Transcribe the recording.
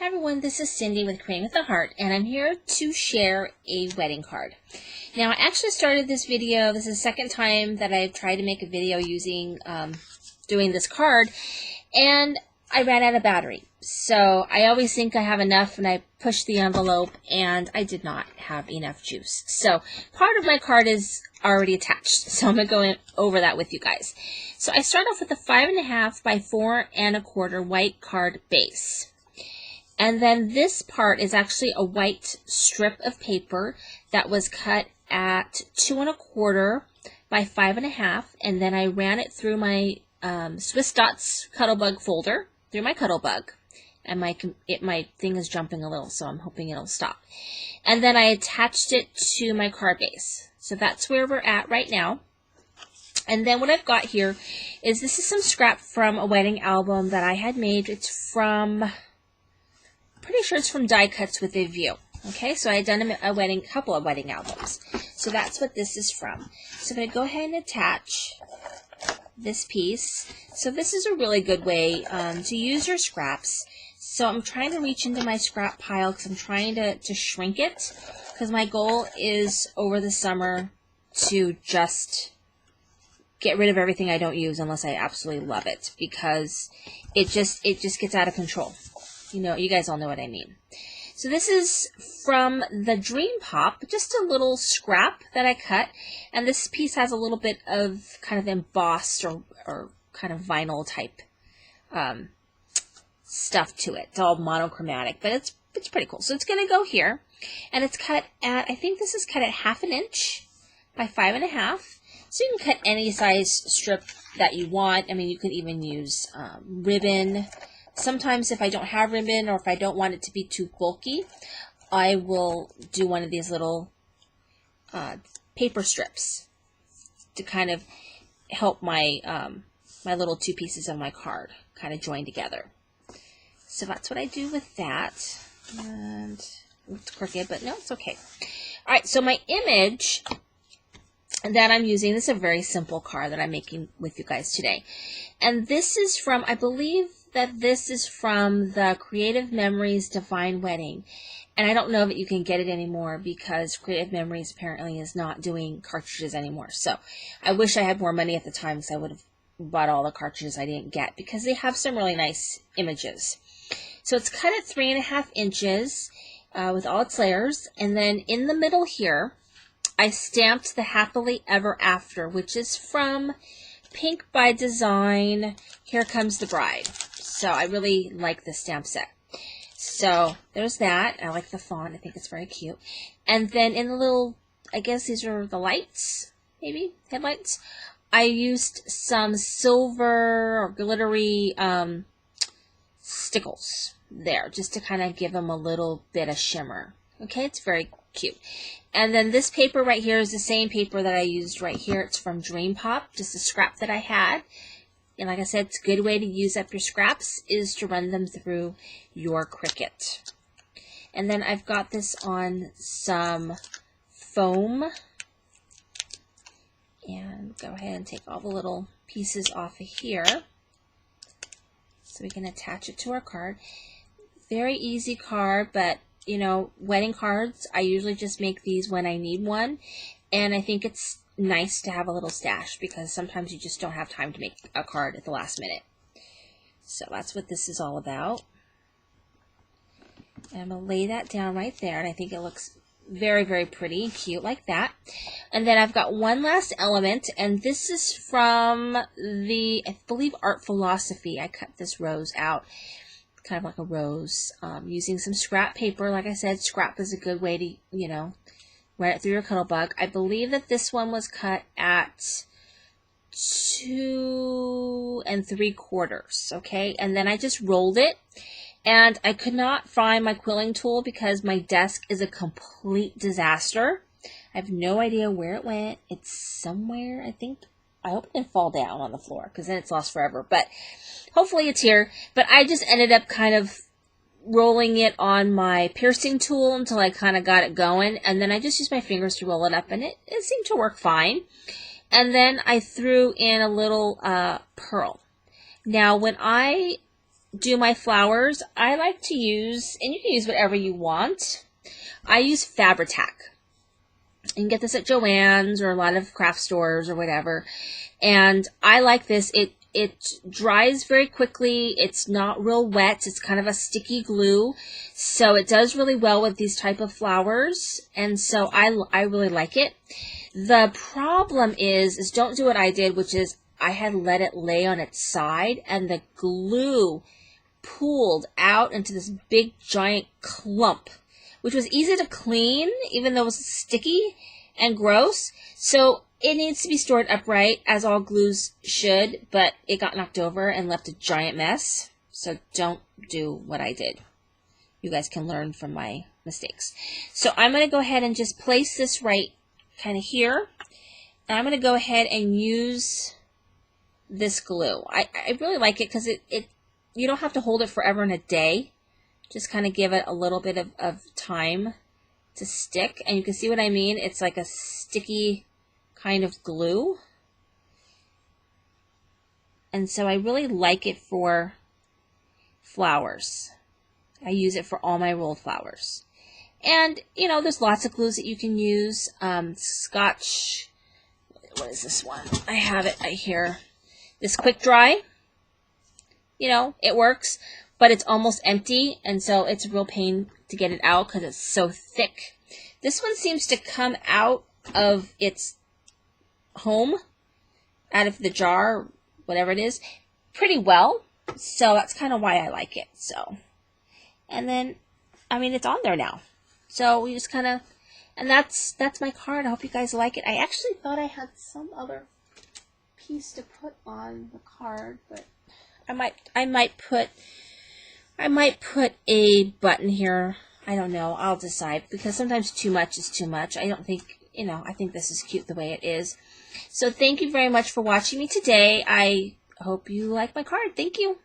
Hi everyone, this is Cindy with Creating with a Heart, and I'm here to share a wedding card. Now, I actually started this video. This is the second time that I've tried to make a video using doing this card, and I ran out of battery. So I always think I have enough, and I pushed the envelope, and I did not have enough juice. So part of my card is already attached, so I'm going to go over that with you guys. So I start off with a 5.5 by 4 1/4 white card base. And then this part is actually a white strip of paper that was cut at 2 1/4 by 5.5, and then I ran it through my Swiss Dots Cuttlebug folder, through my Cuttlebug, and my thing is jumping a little, so I'm hoping it'll stop. And then I attached it to my card base. So that's where we're at right now. And then what I've got here is this is some scrap from a wedding album that I had made. It's from... pretty sure it's from Die Cuts with a View. Okay, so I had done a couple of wedding albums. So that's what this is from. So I'm going to go ahead and attach this piece. So this is a really good way to use your scraps. So I'm trying to reach into my scrap pile because I'm trying to shrink it. Because my goal is over the summer to just get rid of everything I don't use unless I absolutely love it. Because it just gets out of control. You know, you guys all know what I mean. So this is from the Dream Pop, just a little scrap that I cut. And this piece has a little bit of kind of embossed or kind of vinyl type stuff to it. It's all monochromatic, but it's pretty cool. So it's going to go here. And it's cut at, I think this is cut at 1/2 inch by 5.5. So you can cut any size strip that you want. I mean, you could even use ribbon. Sometimes if I don't have ribbon or if I don't want it to be too bulky, I will do one of these little paper strips to kind of help my my little two pieces of my card kind of join together. So that's what I do with that. And it's crooked, but no, it's okay. All right, so my image that I'm using, this is a very simple card that I'm making with you guys today. And this is from, I believe that this is from the Creative Memories Divine Wedding. And I don't know that you can get it anymore because Creative Memories apparently is not doing cartridges anymore. So I wish I had more money at the time because I would have bought all the cartridges I didn't get because they have some really nice images. So it's cut at 3.5 inches with all its layers. And then in the middle here, I stamped the Happily Ever After, which is from Pink by Design, Here Comes the Bride. So I really like this stamp set. So there's that. I like the font. I think it's very cute. And then in the little, I guess these are the lights, maybe, headlights. I used some silver or glittery stickles there just to kind of give them a little bit of shimmer. Okay, it's very cute. And then this paper right here is the same paper that I used right here. It's from Dream Pop, just a scrap that I had. And like I said, it's a good way to use up your scraps is to run them through your Cricut. And then I've got this on some foam. And go ahead and take all the little pieces off of here so we can attach it to our card. Very easy card, but you know, wedding cards, I usually just make these when I need one. And I think it's nice to have a little stash because sometimes you just don't have time to make a card at the last minute. So that's what this is all about. And I'm going to lay that down right there, and I think it looks very, very pretty and cute like that. And then I've got one last element, and this is from the, I believe, Art Philosophy. I cut this rose out, kind of like a rose, using some scrap paper. Like I said, scrap is a good way to, you know, run it through your Cuttlebug. I believe that this one was cut at 2 3/4, okay? And then I just rolled it, and I could not find my quilling tool because my desk is a complete disaster. I have no idea where it went. It's somewhere, I think. I hope it didn't fall down on the floor because then it's lost forever. But hopefully it's here. But I just ended up kind of rolling it on my piercing tool until I kind of got it going. And then I just used my fingers to roll it up, and it seemed to work fine. And then I threw in a little pearl. Now, when I do my flowers, I like to use, and you can use whatever you want, I use Fabri-Tac. You can get this at Joann's or a lot of craft stores or whatever. And I like this. It dries very quickly. It's not real wet. It's kind of a sticky glue. So it does really well with these type of flowers. And so I really like it. The problem is don't do what I did, which is I had let it lay on its side and the glue pooled out into this big giant clump, which was easy to clean, even though it was sticky and gross. So it needs to be stored upright, as all glues should, but it got knocked over and left a giant mess. So don't do what I did. You guys can learn from my mistakes. So I'm going to go ahead and just place this right kind of here. And I'm going to go ahead and use this glue. I really like it because you don't have to hold it forever and a day. Just kind of give it a little bit of time to stick. And you can see what I mean. It's like a sticky kind of glue. And so I really like it for flowers. I use it for all my rolled flowers. And, you know, there's lots of glues that you can use. Scotch, what is this one? I have it right here. This Quick Dry. You know, it works, but it's almost empty, and so it's a real pain to get it out because it's so thick. This one seems to come out of its home, out of the jar, whatever it is, pretty well. So that's kind of why I like it. So, and then, I mean, it's on there now. So we just kind of, and that's my card. I hope you guys like it. I actually thought I had some other piece to put on the card, but I might put a button here. I don't know. I'll decide, because sometimes too much is too much. I don't think, you know, I think this is cute the way it is. So thank you very much for watching me today. I hope you like my card. Thank you.